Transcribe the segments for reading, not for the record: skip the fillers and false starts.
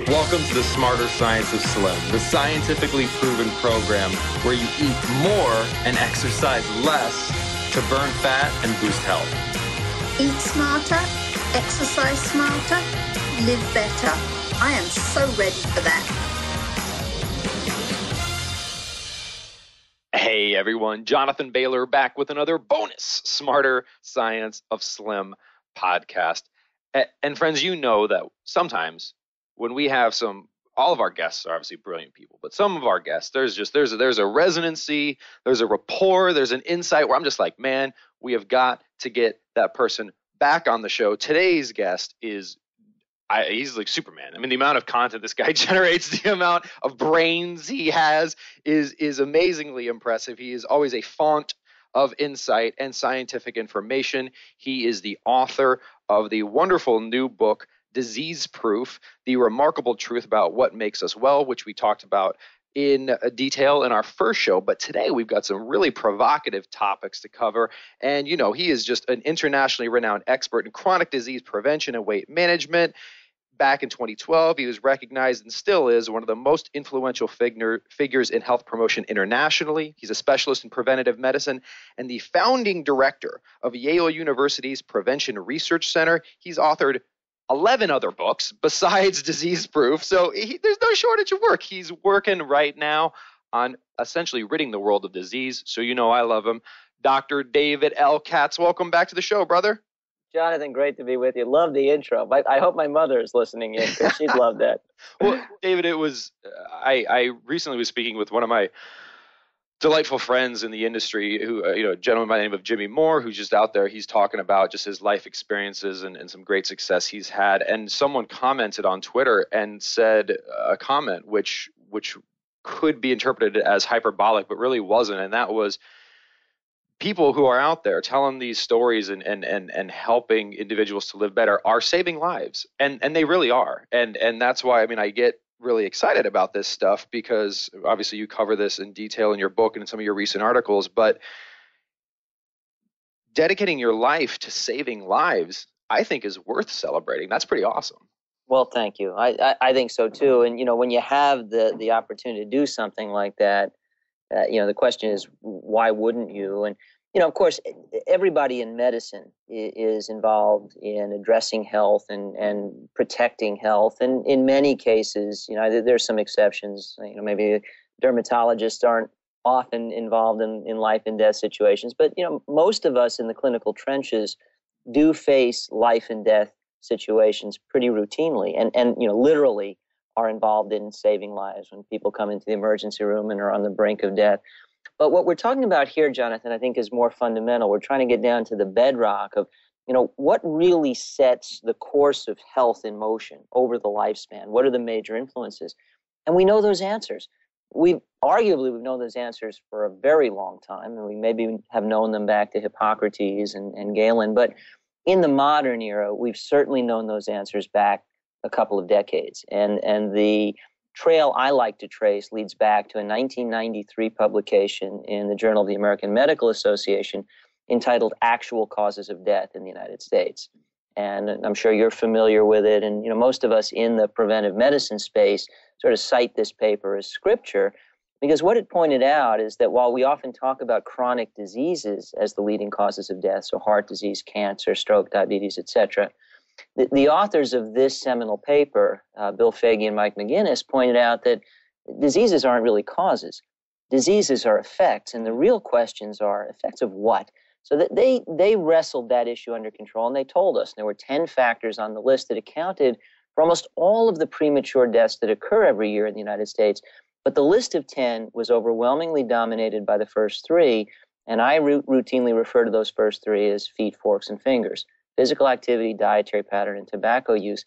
Welcome to the Smarter Science of Slim, the scientifically proven program where you eat more and exercise less to burn fat and boost health. Eat smarter, exercise smarter, live better. I am so ready for that. Hey everyone, Jonathan Bailor back with another bonus Smarter Science of Slim podcast. And friends, you know that sometimes when we have all of our guests are obviously brilliant people, but some of our guests, there's a resonancy, there's a rapport, there's an insight where I'm just like, man, we have got to get that person back on the show. Today's guest he's like Superman. I mean, the amount of content this guy generates, the amount of brains he has is amazingly impressive. He is always a font of insight and scientific information. He is the author of the wonderful new book, Disease Proof, the remarkable truth about what makes us well, which we talked about in detail in our first show. But today we've got some really provocative topics to cover. And, you know, he is just an internationally renowned expert in chronic disease prevention and weight management. Back in 2012, he was recognized and still is one of the most influential figures in health promotion internationally. He's a specialist in preventative medicine and the founding director of Yale University's Prevention Research Center. He's authored 11 other books besides Disease Proof. So there's no shortage of work. He's working right now on essentially ridding the world of disease. So you know I love him. Dr. David L. Katz, welcome back to the show, brother. Jonathan, great to be with you. Love the intro. I hope my mother is listening in because she'd love that. Well, David, it was I recently was speaking with one of my delightful friends in the industry who, a gentleman by the name of Jimmy Moore, who's just out there. He's talking about just his life experiences and some great success he's had. And someone commented on Twitter and said a comment which could be interpreted as hyperbolic, but really wasn't. And that was, people who are out there telling these stories and helping individuals to live better are saving lives. And they really are. And that's why, I get really excited about this stuff, because obviously you cover this in detail in your book and in some of your recent articles, but dedicating your life to saving lives, I think, is worth celebrating. That's pretty awesome. Well, thank you. I think so too. And, when you have the opportunity to do something like that, the question is, why wouldn't you? And, of course, everybody in medicine is involved in addressing health and protecting health. And in many cases, there's some exceptions. Maybe dermatologists aren't often involved in life and death situations. But, most of us in the clinical trenches do face life and death situations pretty routinely and literally are involved in saving lives when people come into the emergency room and are on the brink of death. But what we're talking about here, Jonathan, I think is more fundamental. We're trying to get down to the bedrock of, what really sets the course of health in motion over the lifespan? What are the major influences? And we know those answers. We've known those answers for a very long time, and we maybe have known them back to Hippocrates and Galen. But in the modern era, we've certainly known those answers back a couple of decades. And the trail I like to trace leads back to a 1993 publication in the Journal of the American Medical Association entitled Actual Causes of Death in the United States. And I'm sure you're familiar with it. And, most of us in the preventive medicine space sort of cite this paper as scripture, because what it pointed out is that while we often talk about chronic diseases as the leading causes of death, so heart disease, cancer, stroke, diabetes, etc., the authors of this seminal paper, Bill Faggy and Mike McGinnis, pointed out that diseases aren't really causes. Diseases are effects, and the real questions are effects of what? So that they wrestled that issue under control, and they told us there were 10 factors on the list that accounted for almost all of the premature deaths that occur every year in the United States. But the list of 10 was overwhelmingly dominated by the first three, and I routinely refer to those first three as feet, forks, and fingers: physical activity, dietary pattern, and tobacco use.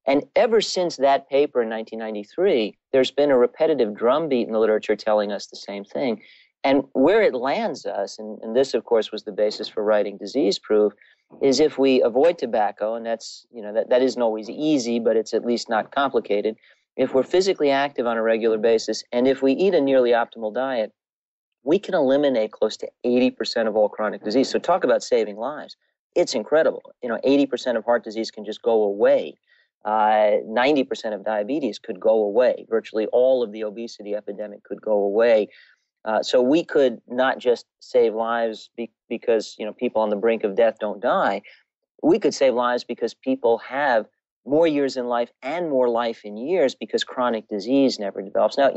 And ever since that paper in 1993, there's been a repetitive drumbeat in the literature telling us the same thing. And where it lands us, and this, of course, was the basis for writing Disease Proof, is if we avoid tobacco, and that's, that isn't always easy, but it's at least not complicated. If we're physically active on a regular basis, and if we eat a nearly optimal diet, we can eliminate close to 80% of all chronic disease. So talk about saving lives. It's incredible. 80% of heart disease can just go away 90% of diabetes could go away. Virtually all of the obesity epidemic could go away. So we could not just save lives because people on the brink of death don't die. We could save lives because people have more years in life and more life in years because chronic disease never develops. Now,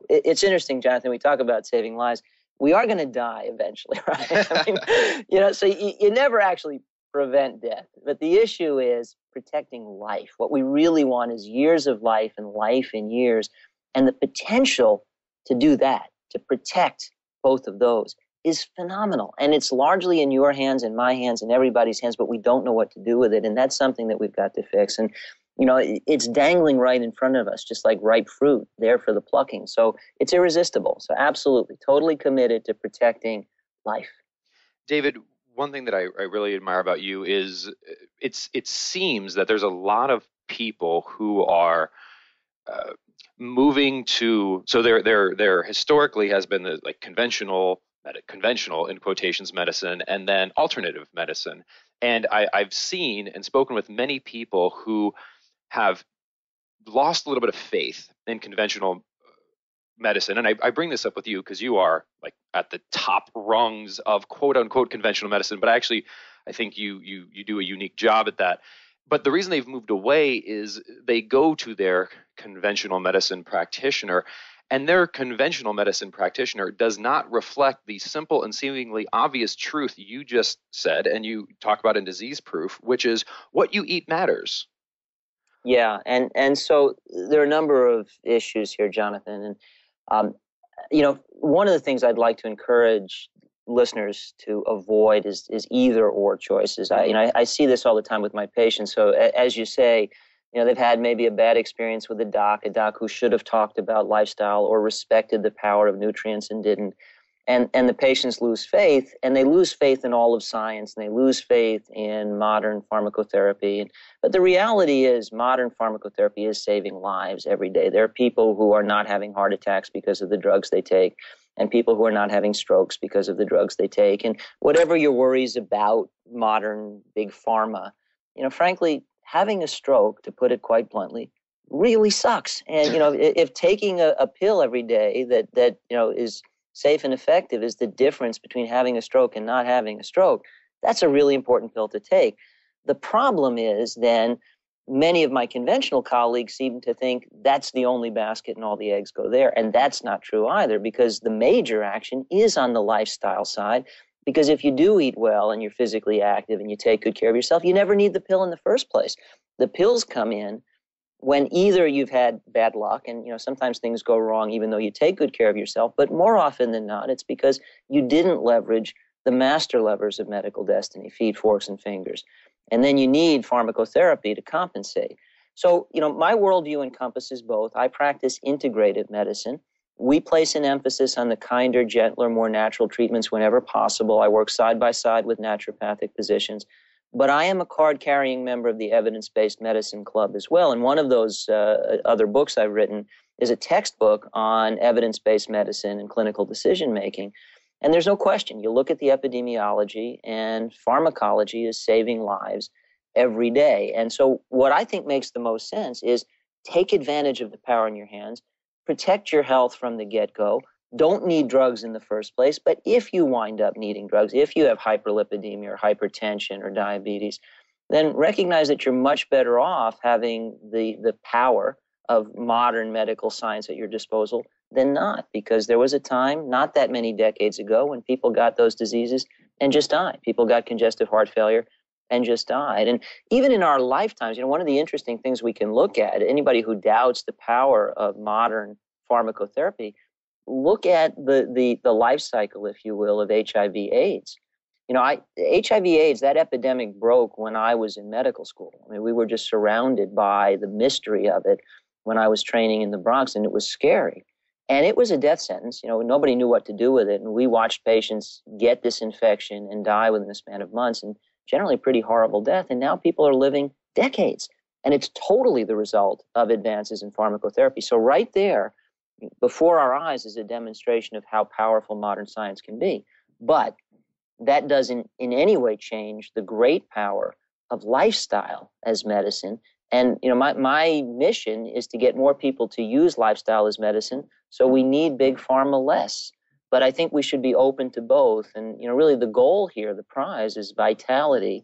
it's interesting, Jonathan, we talk about saving lives. We are going to die eventually, right? I mean, so you never actually prevent death. But the issue is protecting life. What we really want is years of life and life in years. And the potential to do that, to protect both of those, is phenomenal. And it's largely in your hands and my hands and everybody's hands, but we don't know what to do with it. And that's something that we've got to fix. And, it's dangling right in front of us, just like ripe fruit there for the plucking. So it's irresistible. So absolutely, totally committed to protecting life. David, one thing that I really admire about you is it seems that there's a lot of people who are moving to, so there historically has been the conventional in quotations medicine, and then alternative medicine. And I've seen and spoken with many people who have lost a little bit of faith in conventional medicine. And I bring this up with you because you are at the top rungs of quote unquote conventional medicine, but I think you do a unique job at that. But the reason they've moved away is they go to their conventional medicine practitioner, and their conventional medicine practitioner does not reflect the simple and seemingly obvious truth you just said, and you talk about in Disease Proof, which is what you eat matters. Yeah, and so there are a number of issues here, Jonathan. And, one of the things I'd like to encourage listeners to avoid is either or choices. I see this all the time with my patients. So as you say, they've had maybe a bad experience with a doc who should have talked about lifestyle or respected the power of nutrients and didn't. And the patients lose faith, and they lose faith in all of science, and they lose faith in modern pharmacotherapy. But the reality is modern pharmacotherapy is saving lives every day. There are people who are not having heart attacks because of the drugs they take, and people who are not having strokes because of the drugs they take. And whatever your worries about modern big pharma, frankly, having a stroke, to put it quite bluntly, really sucks. And, if taking a pill every day that is safe and effective is the difference between having a stroke and not having a stroke, that's a really important pill to take. The problem is then many of my conventional colleagues seem to think that's the only basket and all the eggs go there. And that's not true either, because the major action is on the lifestyle side. Because if you do eat well and you're physically active and you take good care of yourself, you never need the pill in the first place. The pills come in when either you've had bad luck, and sometimes things go wrong even though you take good care of yourself, but more often than not, it's because you didn't leverage the master levers of medical destiny, feet, forks, and fingers. And then you need pharmacotherapy to compensate. So, my worldview encompasses both. I practice integrated medicine. We place an emphasis on the kinder, gentler, more natural treatments whenever possible. I work side by side with naturopathic physicians. But I am a card-carrying member of the Evidence-Based Medicine Club as well. And one of those other books I've written is a textbook on evidence-based medicine and clinical decision-making. And there's no question. You look at the epidemiology, and pharmacology is saving lives every day. And so what I think makes the most sense is take advantage of the power in your hands, protect your health from the get-go, don't need drugs in the first place. But if you wind up needing drugs, if you have hyperlipidemia or hypertension or diabetes, then recognize that you're much better off having the power of modern medical science at your disposal than not, because there was a time not that many decades ago when people got those diseases and just died. People got congestive heart failure and just died. And even in our lifetimes, one of the interesting things we can look at, anybody who doubts the power of modern pharmacotherapy, look at the life cycle, if you will, of HIV/AIDS. HIV/AIDS, that epidemic broke when I was in medical school. I mean, we were just surrounded by the mystery of it when I was training in the Bronx, and it was scary. And it was a death sentence. Nobody knew what to do with it. And we watched patients get this infection and die within a span of months, and generally pretty horrible death. And now people are living decades. And it's totally the result of advances in pharmacotherapy. So right there, before our eyes, is a demonstration of how powerful modern science can be. But that doesn't in any way change the great power of lifestyle as medicine And, my mission is to get more people to use lifestyle as medicine. So we need big pharma less. But I think we should be open to both. And, really the goal here, the prize, is vitality.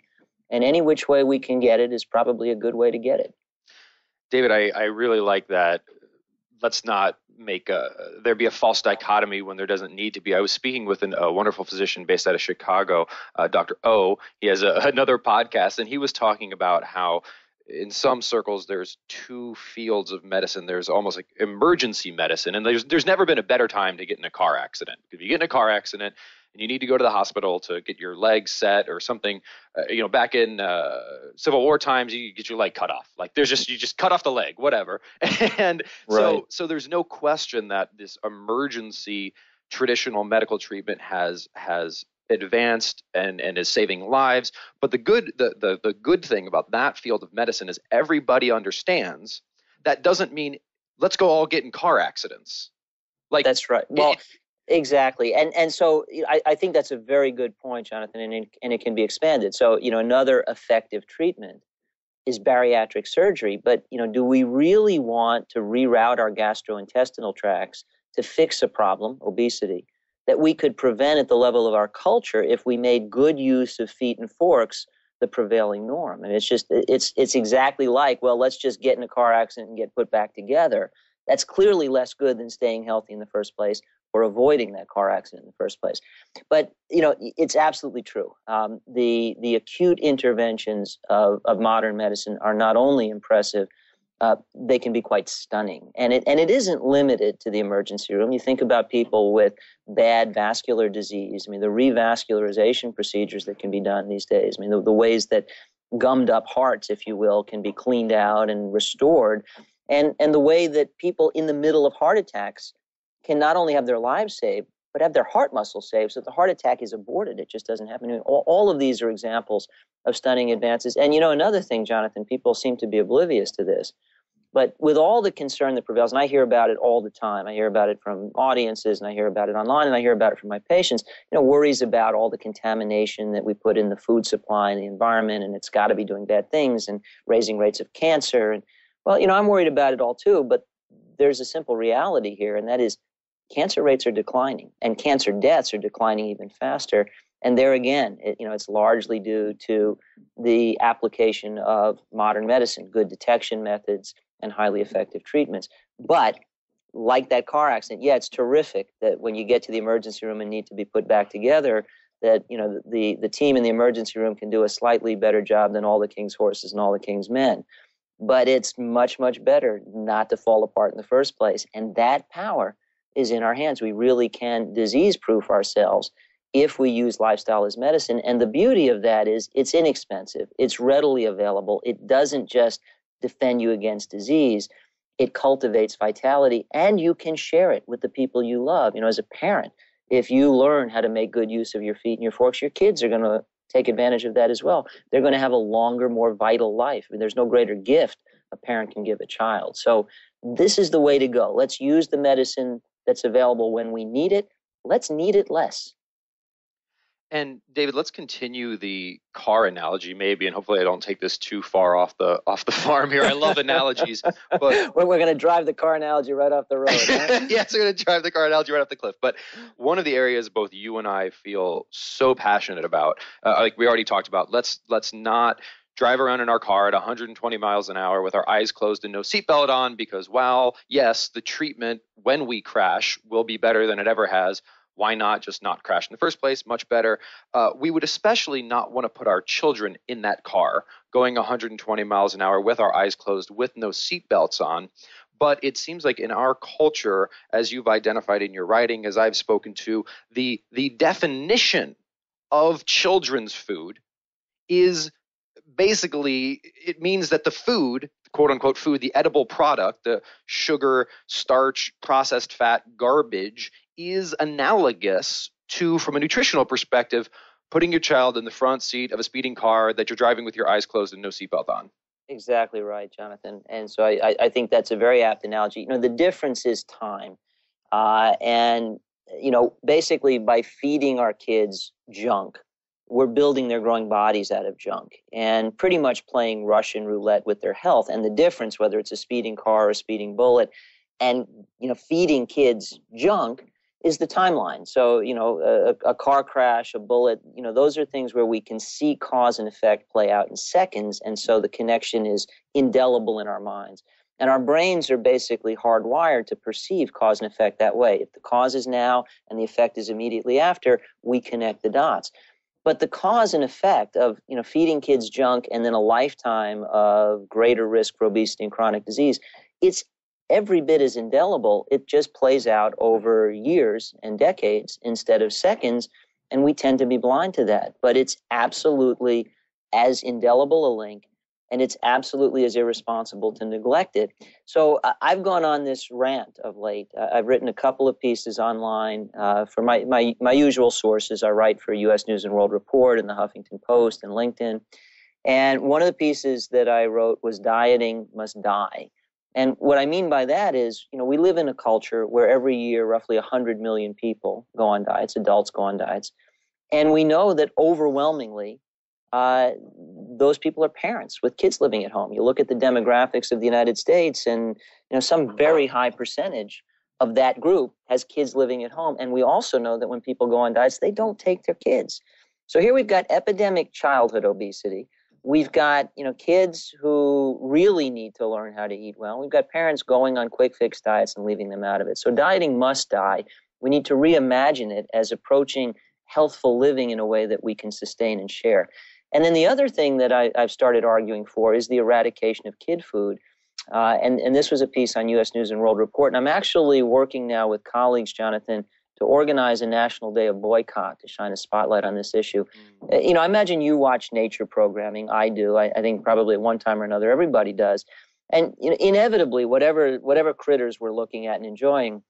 And any which way we can get it is probably a good way to get it. David, I really like that. Let's not make there be a false dichotomy when there doesn't need to be. I was speaking with a wonderful physician based out of Chicago, Dr. O. He has another podcast, and he was talking about how in some circles there's two fields of medicine. There's almost like emergency medicine, and there's never been a better time to get in a car accident. If you get in a car accident and you need to go to the hospital to get your leg set or something, back in Civil War times, you get your leg cut off. Like you just cut off the leg, whatever. And right. So there's no question that this emergency traditional medical treatment has advanced and is saving lives. But the good thing about that field of medicine is everybody understands that doesn't mean let's go all get in car accidents. Like that's right. Well, exactly. And so I think that's a very good point, Jonathan, and it can be expanded. So, another effective treatment is bariatric surgery. But, do we really want to reroute our gastrointestinal tracts to fix a problem, obesity, that we could prevent at the level of our culture if we made good use of feet and forks the prevailing norm? And it's exactly like, well, let's just get in a car accident and get put back together. That's clearly less good than staying healthy in the first place or avoiding that car accident in the first place. But, it's absolutely true. The acute interventions of modern medicine are not only impressive, they can be quite stunning. And it isn't limited to the emergency room. You think about people with bad vascular disease. I mean, the revascularization procedures that can be done these days. I mean, the ways that gummed up hearts, if you will, can be cleaned out and restored. And the way that people in the middle of heart attacks can not only have their lives saved, but have their heart muscle saved so that the heart attack is aborted. It just doesn't happen. All of these are examples of stunning advances. And, another thing, Jonathan, people seem to be oblivious to this, but with all the concern that prevails, and I hear about it all the time, I hear about it from audiences, and I hear about it online, and I hear about it from my patients, worries about all the contamination that we put in the food supply and the environment, and it's got to be doing bad things and raising rates of cancer. And, well, I'm worried about it all too, but there's a simple reality here, and that is cancer rates are declining, and cancer deaths are declining even faster. And there again, it's largely due to the application of modern medicine, good detection methods, and highly effective treatments. But like that car accident, yeah, it's terrific that when you get to the emergency room and need to be put back together, that the team in the emergency room can do a slightly better job than all the king's horses and all the king's men. But it's much, much better not to fall apart in the first place. And that power is in our hands. We really can disease-proof ourselves if we use lifestyle as medicine. And the beauty of that is it's inexpensive. It's readily available. It doesn't just defend you against disease. It cultivates vitality, and you can share it with the people you love. As a parent, if you learn how to make good use of your feet and your forks, your kids are going to take advantage of that as well. They're going to have a longer, more vital life. I mean, there's no greater gift a parent can give a child. So this is the way to go. Let's use the medicine that's available when we need it. Let's need it less. And David, let's continue the car analogy maybe, and hopefully I don't take this too far off the farm here. I love analogies, but we're going to drive the car analogy right off the road. Huh? Yes, we're going to drive the car analogy right off the cliff. But one of the areas both you and I feel so passionate about, like we already talked about, let's not drive around in our car at 120 miles an hour with our eyes closed and no seatbelt on, because while, yes, the treatment when we crash will be better than it ever has, why not just not crash in the first place? Much better. We would especially not want to put our children in that car going 120 miles an hour with our eyes closed with no seatbelts on. But it seems like in our culture, as you've identified in your writing, as I've spoken to, the definition of children's food is basically, it means that the food, quote unquote food, the edible product, the sugar, starch, processed fat, garbage, is analogous to, from a nutritional perspective, putting your child in the front seat of a speeding car that you're driving with your eyes closed and no seatbelt on. Exactly right, Jonathan. And so I think that's a very apt analogy. The difference is time. And basically by feeding our kids junk, we're building their growing bodies out of junk and pretty much playing Russian roulette with their health. And the difference, whether it's a speeding car or a speeding bullet, and feeding kids junk is the timeline. So, a car crash, a bullet, those are things where we can see cause and effect play out in seconds. And so the connection is indelible in our minds. And our brains are basically hardwired to perceive cause and effect that way. If the cause is now and the effect is immediately after, we connect the dots. But the cause and effect of, feeding kids junk and then a lifetime of greater risk for obesity and chronic disease, it's every bit as indelible. It just plays out over years and decades instead of seconds, and we tend to be blind to that. But it's absolutely as indelible a link, and it's absolutely as irresponsible to neglect it. So I've gone on this rant of late. I've written a couple of pieces online for my usual sources. I write for U.S. News and World Report and the Huffington Post and LinkedIn. And one of the pieces that I wrote was Dieting Must Die. And what I mean by that is, we live in a culture where every year roughly 100 million people go on diets, adults go on diets. And we know that overwhelmingly, those people are parents with kids living at home. You look at the demographics of the United States, and some very high percentage of that group has kids living at home. And we also know that when people go on diets, they don't take their kids. So here we've got epidemic childhood obesity. We've got, kids who really need to learn how to eat well. We've got parents going on quick fix diets and leaving them out of it. So dieting must die. We need to reimagine it as approaching healthful living in a way that we can sustain and share. And then the other thing that I've started arguing for is the eradication of kid food. And this was a piece on U.S. News and World Report. And I'm actually working now with colleagues, Jonathan, to organize a national day of boycott to shine a spotlight on this issue. I imagine you watch nature programming. I do. I think probably at one time or another, everybody does. And inevitably, whatever critters we're looking at and enjoying,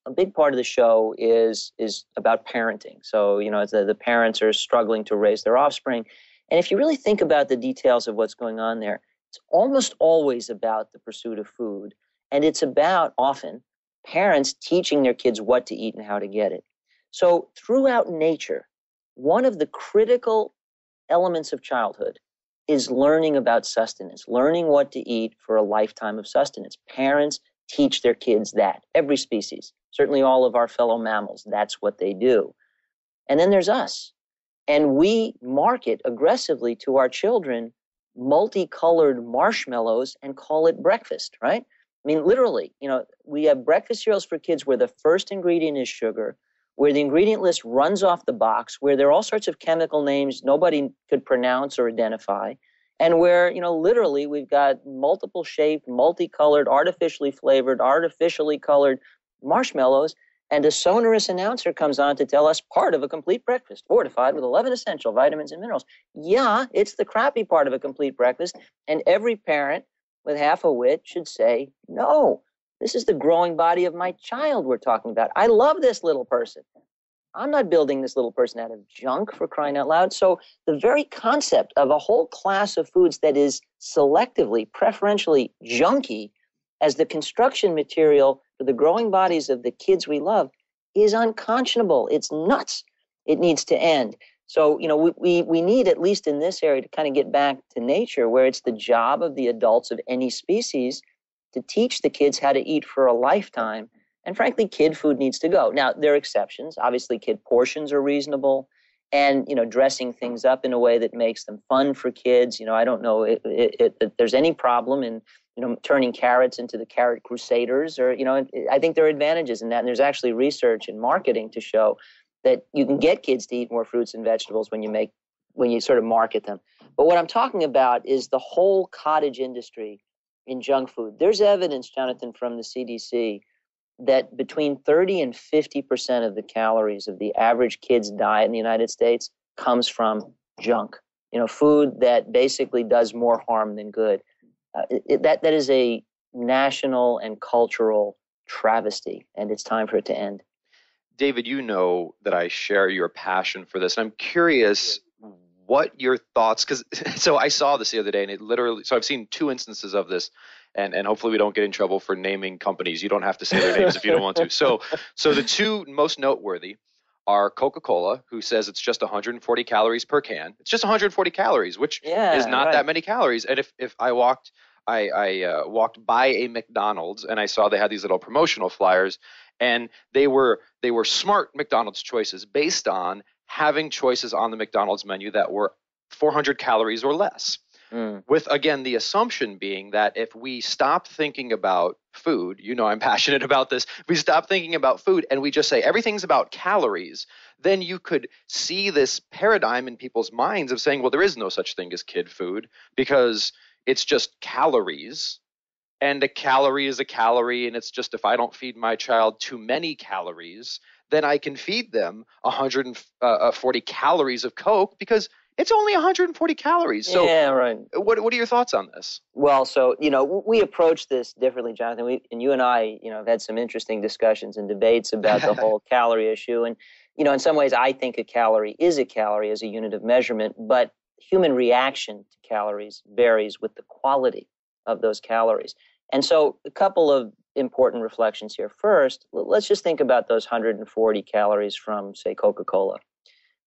a big part of the show is about parenting. So, the parents are struggling to raise their offspring. And if you really think about the details of what's going on there, it's almost always about the pursuit of food. And it's about, often, parents teaching their kids what to eat and how to get it. So throughout nature, one of the critical elements of childhood is learning about sustenance, learning what to eat for a lifetime of sustenance. Parents teach their kids that, every species, certainly all of our fellow mammals, that's what they do. And then there's us. And we market aggressively to our children multicolored marshmallows and call it breakfast, right? I mean, literally, we have breakfast cereals for kids where the first ingredient is sugar, where the ingredient list runs off the box, where there are all sorts of chemical names nobody could pronounce or identify, and where, literally we've got multiple shaped, multicolored, artificially flavored, artificially colored marshmallows, and a sonorous announcer comes on to tell us part of a complete breakfast, fortified with 11 essential vitamins and minerals. Yeah, it's the crappy part of a complete breakfast, and every parent with half a wit should say, no, this is the growing body of my child we're talking about. I love this little person. I'm not building this little person out of junk, for crying out loud. So the very concept of a whole class of foods that is selectively, preferentially junky as the construction material for the growing bodies of the kids we love is unconscionable. It's nuts. It needs to end. So, we need, at least in this area, to kind of get back to nature, where it's the job of the adults of any species to teach the kids how to eat for a lifetime. And frankly, kid food needs to go. Now, there are exceptions. Obviously, kid portions are reasonable. And, dressing things up in a way that makes them fun for kids. I don't know if there's any problem in, turning carrots into the carrot crusaders. Or, I think there are advantages in that. And there's actually research in marketing to show that you can get kids to eat more fruits and vegetables when you sort of market them. But what I'm talking about is the whole cottage industry in junk food. There's evidence, Jonathan, from the CDC that between 30 and 50% of the calories of the average kid's diet in the United States comes from junk. Food that basically does more harm than good. That is a national and cultural travesty, and it's time for it to end. David, you know that I share your passion for this, and I'm curious what your thoughts, so I saw this the other day, and it literally, so I've seen two instances of this, and hopefully we don't get in trouble for naming companies. You don't have to say their names if you don't want to. So the two most noteworthy are Coca-Cola, who says it's just 140 calories per can. It's just 140 calories, which is not that many calories. And if I walked by a McDonald's and I saw they had these little promotional flyers, and they were smart McDonald's choices based on having choices on the McDonald's menu that were 400 calories or less. With, again, the assumption being that if we stop thinking about food, I'm passionate about this, if we stop thinking about food and we just say everything's about calories, then you could see this paradigm in people's minds of saying, well, there is no such thing as kid food because it's just calories. And a calorie is a calorie, and it's just if I don't feed my child too many calories, then I can feed them 140 calories of Coke because it's only 140 calories. So yeah, right. What are your thoughts on this? Well, so, we approach this differently, Jonathan. You and I, have had some interesting discussions and debates about the whole calorie issue. And, in some ways, I think a calorie is a calorie as a unit of measurement, but human reaction to calories varies with the quality of those calories. And so a couple of important reflections here. First, let's just think about those 140 calories from, say, Coca-Cola.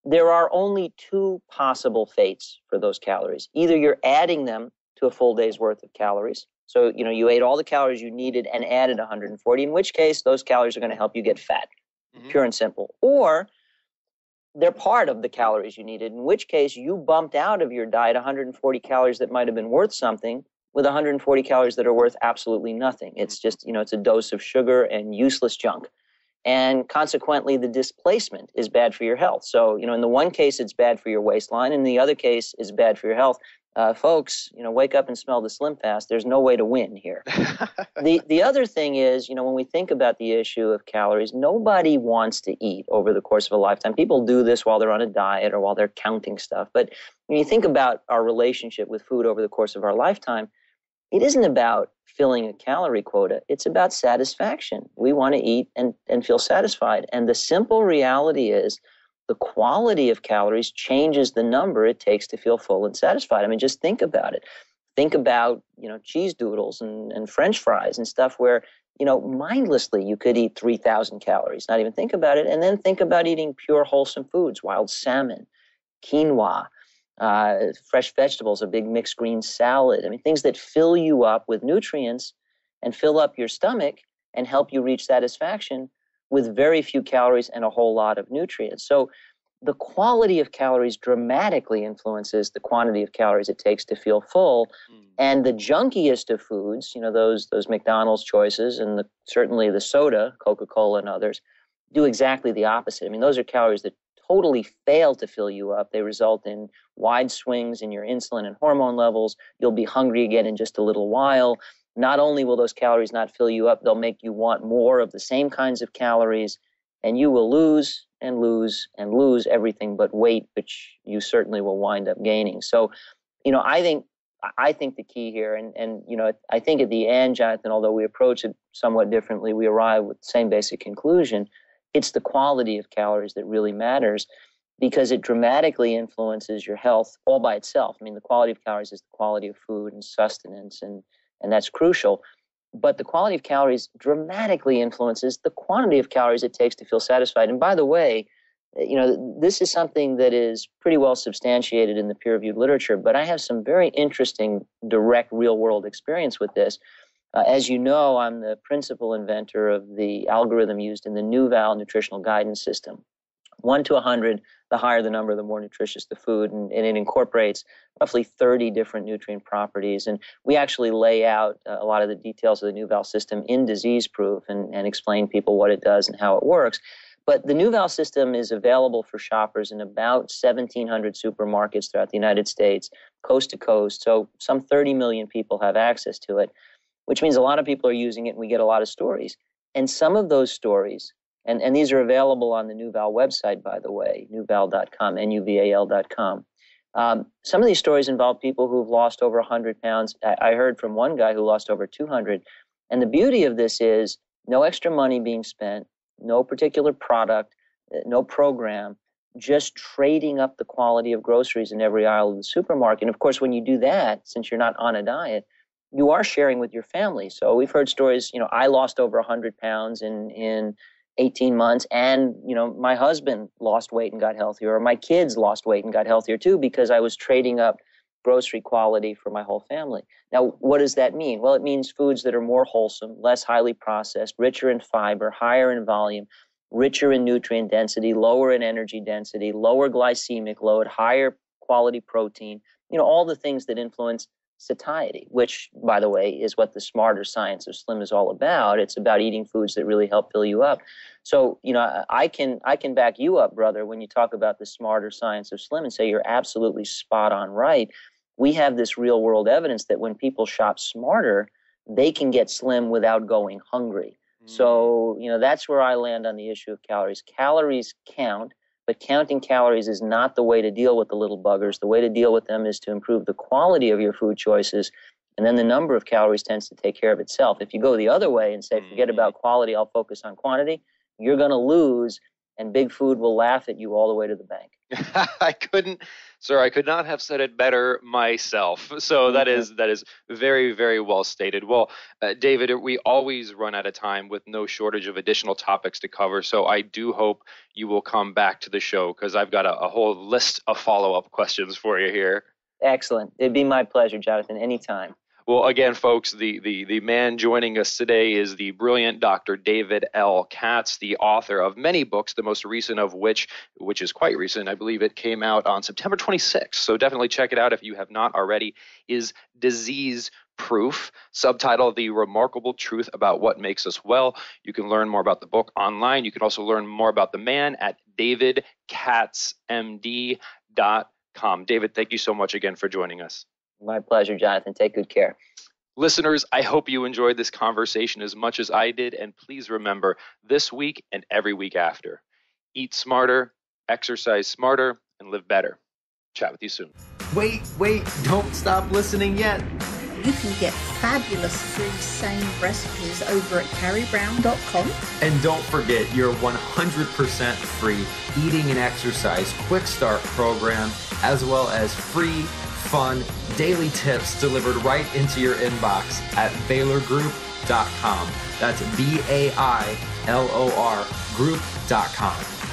There are only two possible fates for those calories. Either you're adding them to a full day's worth of calories. So, you ate all the calories you needed and added 140, in which case those calories are going to help you get fat, pure and simple. Or they're part of the calories you needed, in which case you bumped out of your diet 140 calories that might have been worth something with 140 calories that are worth absolutely nothing. It's just, it's a dose of sugar and useless junk. And consequently, the displacement is bad for your health. So, in the one case, it's bad for your waistline. In the other case, it's bad for your health. Folks, wake up and smell the Slim Fast. There's no way to win here. The other thing is, when we think about the issue of calories, nobody wants to eat over the course of a lifetime. People do this while they're on a diet or while they're counting stuff. But when you think about our relationship with food over the course of our lifetime, it isn't about filling a calorie quota. It's about satisfaction. We want to eat and feel satisfied. And the simple reality is the quality of calories changes the number it takes to feel full and satisfied. I mean, just think about it. Think about, cheese doodles and French fries and stuff where, mindlessly you could eat 3,000 calories, not even think about it. And then think about eating pure wholesome foods, wild salmon, quinoa, fresh vegetables, a big mixed green salad. I mean, things that fill you up with nutrients and fill up your stomach and help you reach satisfaction with very few calories and a whole lot of nutrients. So the quality of calories dramatically influences the quantity of calories it takes to feel full. And the junkiest of foods, those McDonald's choices and certainly the soda, Coca-Cola and others, do exactly the opposite. I mean, those are calories that totally fail to fill you up. They result in wide swings in your insulin and hormone levels. You'll be hungry again in just a little while. Not only will those calories not fill you up, they'll make you want more of the same kinds of calories, and you will lose and lose and lose everything but weight, which you certainly will wind up gaining. So, I think the key here, and I think at the end, Jonathan, although we approach it somewhat differently, we arrive with the same basic conclusion. It's the quality of calories that really matters because it dramatically influences your health all by itself. I mean, the quality of calories is the quality of food and sustenance, and that's crucial. But the quality of calories dramatically influences the quantity of calories it takes to feel satisfied. And by the way, this is something that is pretty well substantiated in the peer-reviewed literature, but I have some very interesting direct real-world experience with this. As you know, I'm the principal inventor of the algorithm used in the Nuval nutritional guidance system. 1 to 100, the higher the number, the more nutritious the food, and it incorporates roughly 30 different nutrient properties. And we actually lay out a lot of the details of the Nuval system in disease proof and explain people what it does and how it works. But the Nuval system is available for shoppers in about 1,700 supermarkets throughout the United States, coast to coast. So some 30 million people have access to it, which means a lot of people are using it, and we get a lot of stories. And some of those stories, and these are available on the Nuval website, by the way, nuval.com, nuval.com. Some of these stories involve people who've lost over 100 pounds. I heard from one guy who lost over 200. And the beauty of this is no extra money being spent, no particular product, no program, just trading up the quality of groceries in every aisle of the supermarket. And of course, when you do that, since you're not on a diet, you are sharing with your family. So we've heard stories, I lost over 100 pounds in 18 months, and my husband lost weight and got healthier, or my kids lost weight and got healthier too, because I was trading up grocery quality for my whole family. Now, what does that mean? Well, it means foods that are more wholesome, less highly processed, richer in fiber, higher in volume, richer in nutrient density, lower in energy density, lower glycemic load, higher quality protein, all the things that influence satiety, which, by the way, is what the smarter science of slim is all about. It's about eating foods that really help fill you up. So, I can back you up, brother, when you talk about the smarter science of slim, and say you're absolutely spot on right. We have this real world evidence that when people shop smarter, they can get slim without going hungry. So, that's where I land on the issue of calories. Calories count, but counting calories is not the way to deal with the little buggers. The way to deal with them is to improve the quality of your food choices, and then the number of calories tends to take care of itself. If you go the other way and say, forget about quality, I'll focus on quantity, you're going to lose, and big food will laugh at you all the way to the bank. I could not have said it better myself. So that is very, very well stated. Well, David, we always run out of time with no shortage of additional topics to cover. So I do hope you will come back to the show, because I've got a whole list of follow-up questions for you here. Excellent. It'd be my pleasure, Jonathan, anytime. Well, again, folks, the man joining us today is the brilliant Dr. David L. Katz, the author of many books, the most recent of which is quite recent. I believe it came out on September 26th. So definitely check it out if you have not already, is Disease Proof, subtitle The Remarkable Truth About What Makes Us Well. You can learn more about the book online. You can also learn more about the man at davidkatzmd.com. David, thank you so much again for joining us. My pleasure, Jonathan. Take good care. Listeners, I hope you enjoyed this conversation as much as I did, and please remember, this week and every week after, eat smarter, exercise smarter, and live better. Chat with you soon. Wait, don't stop listening yet. You can get fabulous free SANE recipes over at carriebrown.com. And don't forget your 100% free eating and exercise quick start program, as well as free, fun, daily tips delivered right into your inbox at bailorgroup.com. That's Bailor group.com.